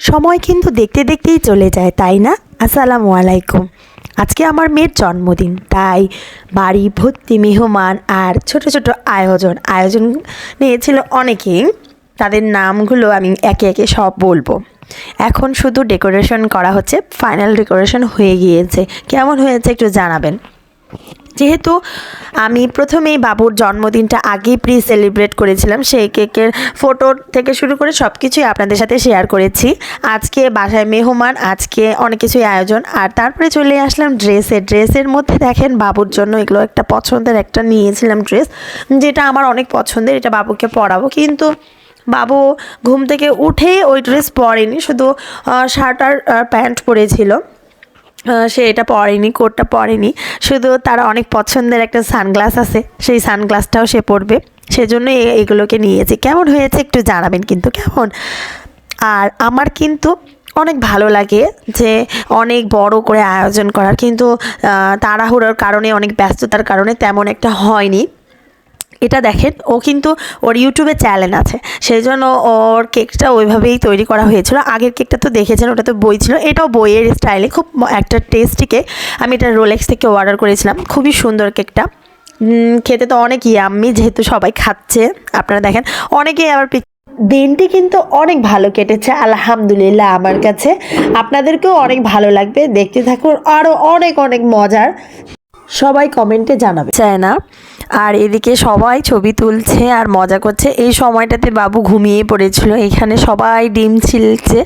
সময় কিন্তু দেখতে দেখতেই চলে যায়, তাই না? আসসালামু আলাইকুম। আজকে আমার মেয়ের জন্মদিন, তাই বাড়ি ভর্তি মেহমান আর ছোট ছোট আয়োজন নিয়েছিল অনেকেই। তাদের নামগুলো আমি একে একে সব বলবো। এখন শুধু ডেকোরেশন করা হচ্ছে, ফাইনাল ডেকোরেশন হয়ে গিয়েছে। কেমন হয়েছে একটু জানাবেন। যেহেতু আমি প্রথমেই বাবুর জন্মদিনটা আগেই সেলিব্রেট করেছিলাম, সেই কেকের ফটো থেকে শুরু করে সব কিছুই আপনাদের সাথে শেয়ার করেছি। আজকে বাসায় মেহমান, আজকে অনেক কিছুই আয়োজন। আর তারপরে চলে আসলাম ড্রেসের মধ্যে দেখেন বাবুর জন্য এগুলো একটা পছন্দের একটা নিয়েছিলাম ড্রেস, যেটা আমার অনেক পছন্দের। এটা বাবুকে পরাবো, কিন্তু বাবু ঘুম থেকে উঠে ওই ড্রেস পরেনি, শুধু শার্ট আর প্যান্ট পরেছিল। সে এটা পরেনি, কোটটা পরেনি। শুধু তার অনেক পছন্দের একটা সানগ্লাস আছে, সেই সানগ্লাসটাও সে পরবে, সেজন্য এগুলোকে নিয়েছি। কেমন হয়েছে একটু জানাবেন কিন্তু কেমন। আর আমার কিন্তু অনেক ভালো লাগে যে অনেক বড় করে আয়োজন করার, কিন্তু তাড়াহুড়োর কারণে, অনেক ব্যস্ততার কারণে তেমন একটা হয়নি। এটা দেখেন, ও কিন্তু ওর ইউটিউবে চ্যানেল আছে, সেই জন্য ওর কেকটা ওইভাবেই তৈরি করা হয়েছিল। আগের কেকটা তো দেখেছেন, ওটা তো বই ছিল, এটাও বইয়ের স্টাইলে খুব একটা টেস্টি কেক। আমি এটা রোলেক্স থেকে অর্ডার করেছিলাম, খুবই সুন্দর কেকটা। খেতে তো অনেক ইয়াম্মি, যেহেতু সবাই খাচ্ছে। আপনারা দেখেন, অনেকেই আবার দিনটি কিন্তু অনেক ভালো কেটেছে আলহামদুলিল্লাহ আমার কাছে। আপনাদেরকেও অনেক ভালো লাগবে, দেখতে থাকুন, আরও অনেক অনেক মজার। সবাই কমেন্টে জানাবে চায় না। আর এদিকে সবাই ছবি তুলছে আর মজা করছে। এই সময়টাতে বাবু ঘুমিয়ে পড়েছিল। এখানে সবাই ডিম ছিলছে,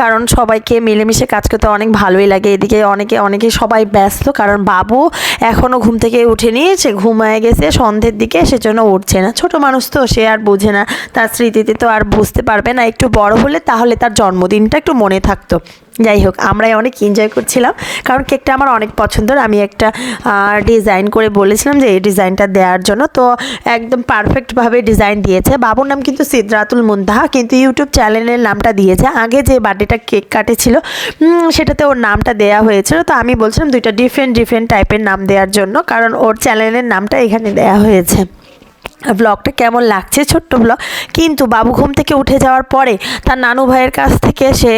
কারণ সবাইকে মিলেমিশে কাজ করতে অনেক ভালোই লাগে। এদিকে অনেকে সবাই ব্যস্ত, কারণ বাবু এখনও ঘুম থেকে উঠে নিয়েছে, ঘুমায় গেছে সন্ধ্যের দিকে, সেজন্য উঠছে না। ছোট মানুষ তো, সে আর বোঝে না, তার স্মৃতিতে তো আর বুঝতে পারবে না। একটু বড় হলে তাহলে তার জন্মদিনটা একটু মনে থাকতো। যাই হোক, আমরাই অনেক এনজয় করছিলাম, কারণ কেকটা আমার অনেক পছন্দের। আমি একটা ডিজাইন করে বলেছিলাম যে এই ডিজাইনটা দেওয়ার জন্য, তো একদম পারফেক্টভাবে ডিজাইন দিয়েছে। বাবুর নাম কিন্তু সিদরাতুল মুনতাহা, কিন্তু ইউটিউব চ্যানেলের নামটা দিয়েছে। আগে যে বার্থডেটা কেক কাটেছিল সেটাতে ওর নামটা দেওয়া হয়েছিল, তো আমি বলছিলাম দুইটা ডিফারেন্ট টাইপের নাম দেওয়ার জন্য, কারণ ওর চ্যানেলের নামটা এখানে দেওয়া হয়েছে। ব্লগটা কেমন লাগছে, ছোট্ট ব্লগ। কিন্তু বাবু ঘুম থেকে উঠে যাওয়ার পরে তার নানু ভাইয়ের কাছ থেকে সে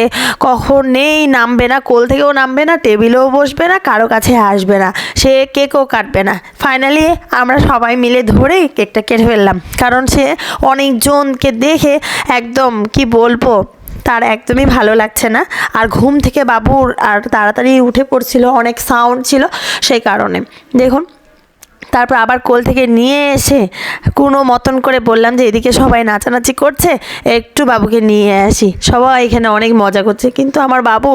কখনোই নামবে না, কোল থেকেও নামবে না, টেবিলেও বসবে না, কারো কাছে আসবে না, সে কেকও কাটবে না। ফাইনালি আমরা সবাই মিলে ধরে কেকটা কেটে ফেললাম, কারণ সে অনেকজনকে দেখে একদম কি বলবো, তার একদমই ভালো লাগছে না। আর ঘুম থেকে বাবুর আর তাড়াতাড়ি উঠে পড়ছিল, অনেক সাউন্ড ছিল সেই কারণে। দেখুন, তারপর আবার কোল থেকে নিয়ে এসে কোনো মতন করে বললাম যে এদিকে সবাই নাচানাচি করছে, একটু বাবুকে নিয়ে আসি। সবাই এখানে অনেক মজা করছে, কিন্তু আমার বাবু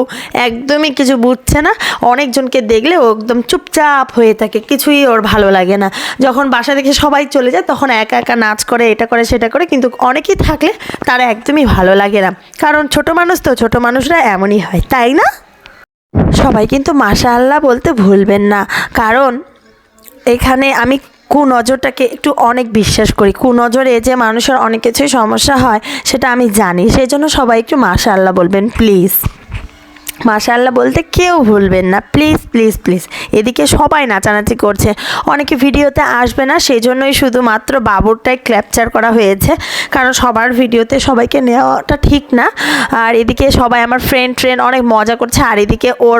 একদমই কিছু বুঝছে না। অনেকজনকে দেখলে ও একদম চুপচাপ হয়ে থাকে, কিছুই ওর ভালো লাগে না। যখন বাসা থেকে সবাই চলে যায় তখন একা একা নাচ করে, এটা করে সেটা করে, কিন্তু অনেকেই থাকলে তার একদমই ভালো লাগে না, কারণ ছোট মানুষ তো, ছোট মানুষরা এমনই হয়, তাই না? সবাই কিন্তু মাশাআল্লাহ বলতে ভুলবেন না, কারণ এখানে আমি কুনজরটাকে একটু অনেক বিশ্বাস করি। কুনজরে যে মানুষের অনেক কিছুই সমস্যা হয় সেটা আমি জানি, সেই জন্য সবাই একটু মাশাআল্লাহ বলবেন প্লিজ। মাশাআল্লাহ বলতে কেউ ভুলবেন না, প্লিজ প্লিজ প্লিজ। এদিকে সবাই নাচানাচি করছে, অনেকে ভিডিওতে আসবে না, সেই জন্যই শুধুমাত্র বাবুরটাই ক্যাপচার করা হয়েছে, কারণ সবার ভিডিওতে সবাইকে নেওয়াটা ঠিক না। আর এদিকে সবাই আমার ফ্রেন্ড অনেক মজা করছে, আর এদিকে ওর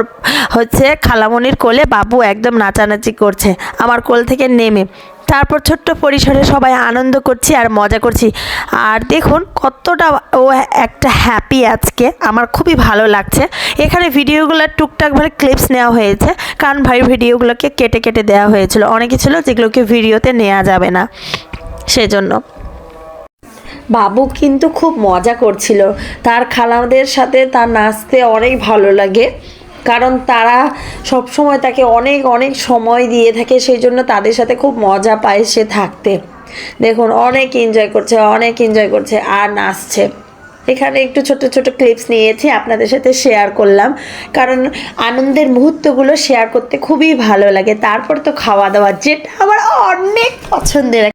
হচ্ছে খালামণির কোলে বাবু একদম নাচানাচি করছে আমার কোল থেকে নেমে। তারপর ছোট্ট পরিসরে সবাই আনন্দ করছি আর মজা করছি। আর দেখুন কতটা ও একটা হ্যাপি আজকে, আমার খুবই ভালো লাগছে। এখানে ভিডিওগুলোর টুকটাকভাবে ক্লিপস নেওয়া হয়েছে, কারণ ভাই ভিডিওগুলোকে কেটে কেটে দেওয়া হয়েছিল, অনেক ছিল যেগুলোকে ভিডিওতে নেওয়া যাবে না, সেজন্য। বাবু কিন্তু খুব মজা করছিল, তার খালাদের সাথে তার নাচতে অনেক ভালো লাগে, কারণ তারা সব সময় তাকে অনেক অনেক সময় দিয়ে থাকে, সেই জন্য তাদের সাথে খুব মজা পায় সে থাকতে। দেখুন অনেক এনজয় করছে আর নাচছে। এখানে একটু ছোট ছোট ক্লিপস নিয়েছি, আপনাদের সাথে শেয়ার করলাম, কারণ আনন্দের মুহূর্তগুলো শেয়ার করতে খুবই ভালো লাগে। তারপর তো খাওয়া দাওয়া, যেটা আমার অনেক পছন্দের।